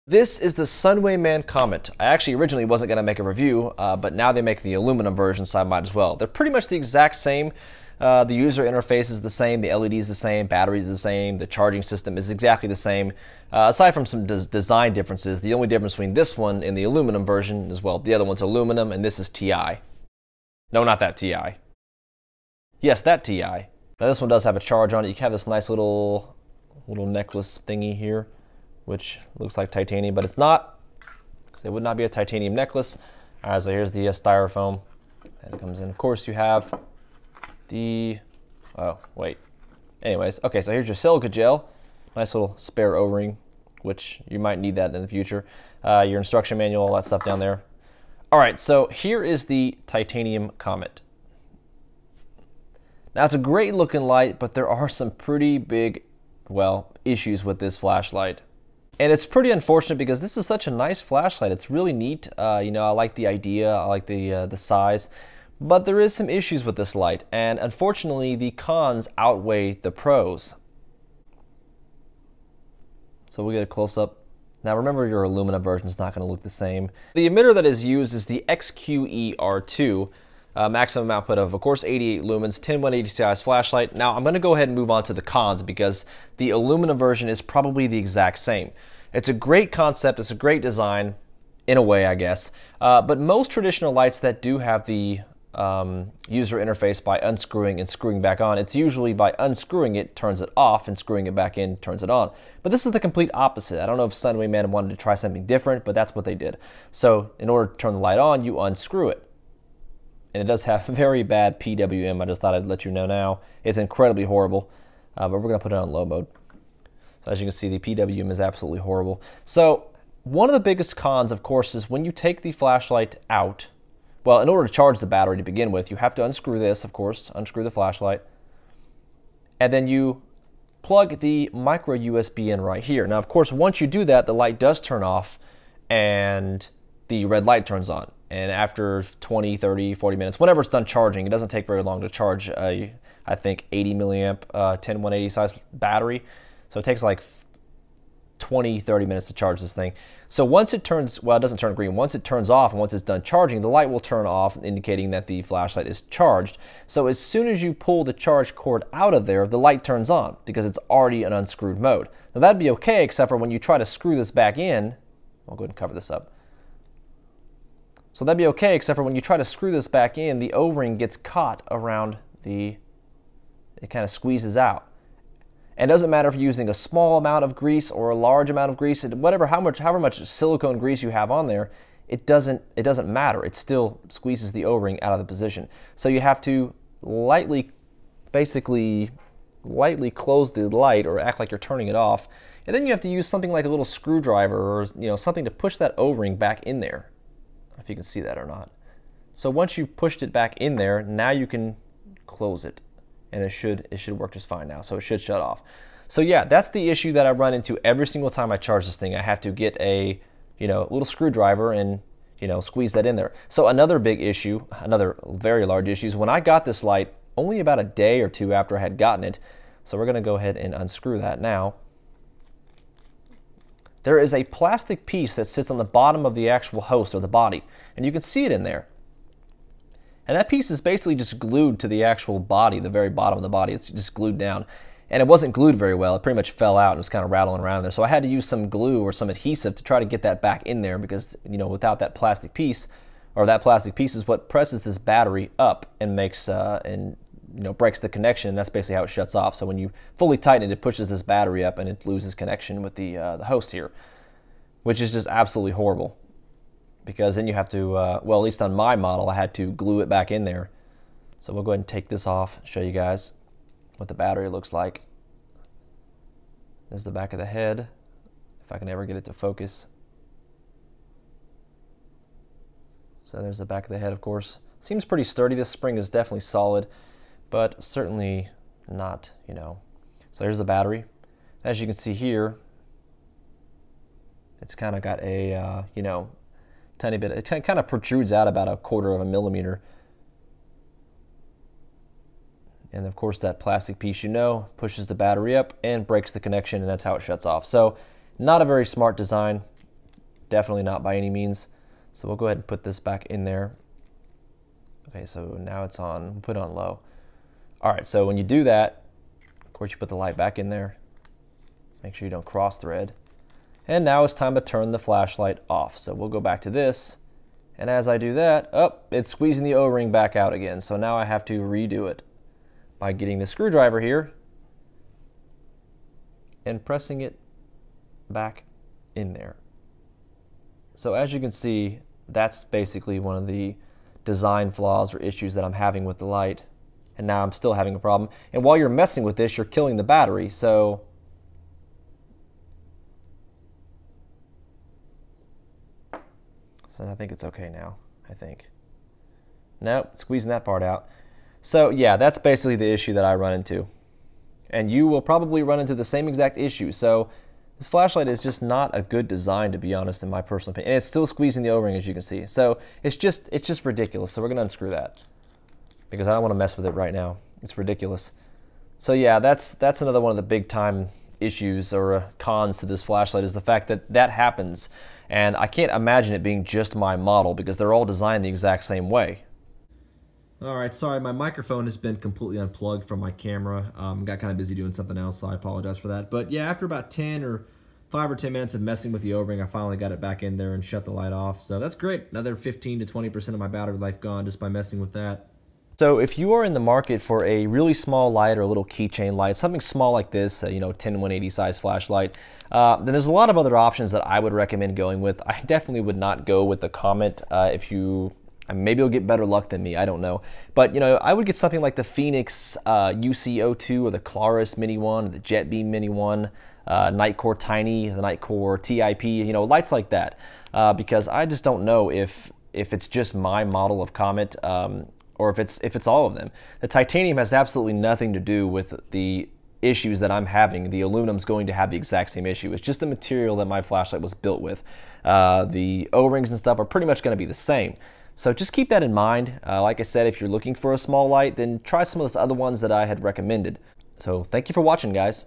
This is the Sunwayman Comet. I actually originally wasn't going to make a review, but now they make the aluminum version, so I might as well. They're pretty much the exact same. The user interface is the same, the LED is the same, battery is the same, the charging system is exactly the same. Aside from some design differences, the only difference between this one and the aluminum version is, well, the other one's aluminum and this is TI. No, not that TI. Yes, that TI. Now this one does have a charge on it. You can have this nice little necklace thingy here, which looks like titanium, but it's not, because it would not be a titanium necklace. All right, so here's the styrofoam, and it comes in. Of course, you have the, oh, wait. Anyways, okay, so here's your silica gel. Nice little spare O-ring, which you might need that in the future. Your instruction manual, all that stuff down there. All right, so here is the titanium Comet. Now, it's a great looking light, but there are some pretty big, well, issues with this flashlight. And it's pretty unfortunate because this is such a nice flashlight. It's really neat. You know, I like the idea, I like the size, but there is some issues with this light. And unfortunately, the cons outweigh the pros. So we'll get a close-up. Now remember, your aluminum version is not going to look the same. The emitter that is used is the XQER2. Maximum output of course, 88 lumens, 10180 size flashlight. Now I'm going to go ahead and move on to the cons because the aluminum version is probably the exact same. It's a great concept, it's a great design, in a way, I guess. But most traditional lights that do have the user interface by unscrewing and screwing back on, it's usually by unscrewing it, turns it off, and screwing it back in, turns it on. But this is the complete opposite. I don't know if Sunwayman wanted to try something different, but that's what they did. So in order to turn the light on, you unscrew it. And it does have very bad PWM. I just thought I'd let you know now. It's incredibly horrible, but we're going to put it on low mode. So as you can see, the PWM is absolutely horrible. So one of the biggest cons, of course, is when you take the flashlight out. Well, in order to charge the battery to begin with, you have to unscrew this, of course, unscrew the flashlight. And then you plug the micro USB in right here. Now, of course, once you do that, the light does turn off and the red light turns on. And after 20, 30, 40 minutes, whenever it's done charging, it doesn't take very long to charge, I think, 80 milliamp, 10180 size battery. So it takes like 20, 30 minutes to charge this thing. So once it turns, well, it doesn't turn green. Once it turns off and once it's done charging, the light will turn off, indicating that the flashlight is charged. So as soon as you pull the charge cord out of there, the light turns on because it's already in unscrewed mode. Now that'd be okay, except for when you try to screw this back in. I'll go ahead and cover this up. So that'd be okay, except for when you try to screw this back in, the O-ring gets caught around it kind of squeezes out. And it doesn't matter if you're using a small amount of grease or a large amount of grease, however much silicone grease you have on there, it doesn't matter. It still squeezes the O-ring out of the position. So you have to basically lightly close the light or act like you're turning it off. And then you have to use something like a little screwdriver or something to push that O-ring back in there. If you can see that or not. So once you've pushed it back in there, now you can close it, and it should work just fine now. So it should shut off. So yeah, that's the issue that I run into every single time I charge this thing. I have to get a little screwdriver and squeeze that in there. So another big issue, another very large issue, is when I got this light only about a day or two after I had gotten it. So we're going to go ahead and unscrew that now. There is a plastic piece that sits on the bottom of the actual host or the body, and you can see it in there. And that piece is basically just glued to the actual body, the very bottom of the body. It's just glued down. And it wasn't glued very well. It pretty much fell out and was kind of rattling around there. So I had to use some glue or some adhesive to try to get that back in there because, without that plastic piece, or that plastic piece is what presses this battery up and makes, breaks the connection. That's basically how it shuts off. So when you fully tighten it, it pushes this battery up and it loses connection with the host here, which is just absolutely horrible. Because then you have to, well, at least on my model, I had to glue it back in there. So we'll go ahead and take this off and show you guys what the battery looks like. There's the back of the head, if I can ever get it to focus. So there's the back of the head, of course. Seems pretty sturdy. This spring is definitely solid, but certainly not, So here's the battery. As you can see here, it's kind of got a, tiny bit, it kind of protrudes out about 1/4 of a millimeter. And of course that plastic piece, pushes the battery up and breaks the connection, and that's how it shuts off. So not a very smart design. Definitely not by any means. So we'll go ahead and put this back in there. Okay, so now it's on, we'll put it on low. All right, so when you do that, of course you put the light back in there. Make sure you don't cross thread. And now it's time to turn the flashlight off. So we'll go back to this. And as I do that, it's squeezing the O-ring back out again. So now I have to redo it by getting the screwdriver here and pressing it back in there. So as you can see, that's basically one of the design flaws or issues that I'm having with the light. And now I'm still having a problem. And while you're messing with this, you're killing the battery. So I think it's okay now, I think. Nope, squeezing that part out. So yeah, that's basically the issue that I run into. And you will probably run into the same exact issue. So this flashlight is just not a good design, to be honest, in my personal opinion. And it's still squeezing the O-ring, as you can see. So it's just ridiculous. So we're gonna unscrew that because I don't want to mess with it right now. It's ridiculous. So yeah, that's another one of the big time issues or cons to this flashlight, is the fact that that happens. And I can't imagine it being just my model because they're all designed the exact same way. All right, sorry, my microphone has been completely unplugged from my camera. Got kind of busy doing something else, so I apologize for that. But yeah, after about 5 or 10 minutes of messing with the O-ring, I finally got it back in there and shut the light off. So that's great. Another 15 to 20% of my battery life gone just by messing with that. So if you are in the market for a really small light or a little keychain light, something small like this, 10-180 size flashlight, then there's a lot of other options that I would recommend going with. I definitely would not go with the Comet. Maybe you'll get better luck than me, I don't know. But I would get something like the Phoenix UC02 or the Claris Mini 1, or the Jet Beam Mini 1, Nightcore Tiny, the Nightcore TIP, lights like that. Because I just don't know if it's just my model of Comet, or if it's all of them. The titanium has absolutely nothing to do with the issues that I'm having. The aluminum's going to have the exact same issue. It's just the material that my flashlight was built with. The O-rings and stuff are pretty much going to be the same. So just keep that in mind. Like I said, if you're looking for a small light, then try some of those other ones that I had recommended. So thank you for watching, guys.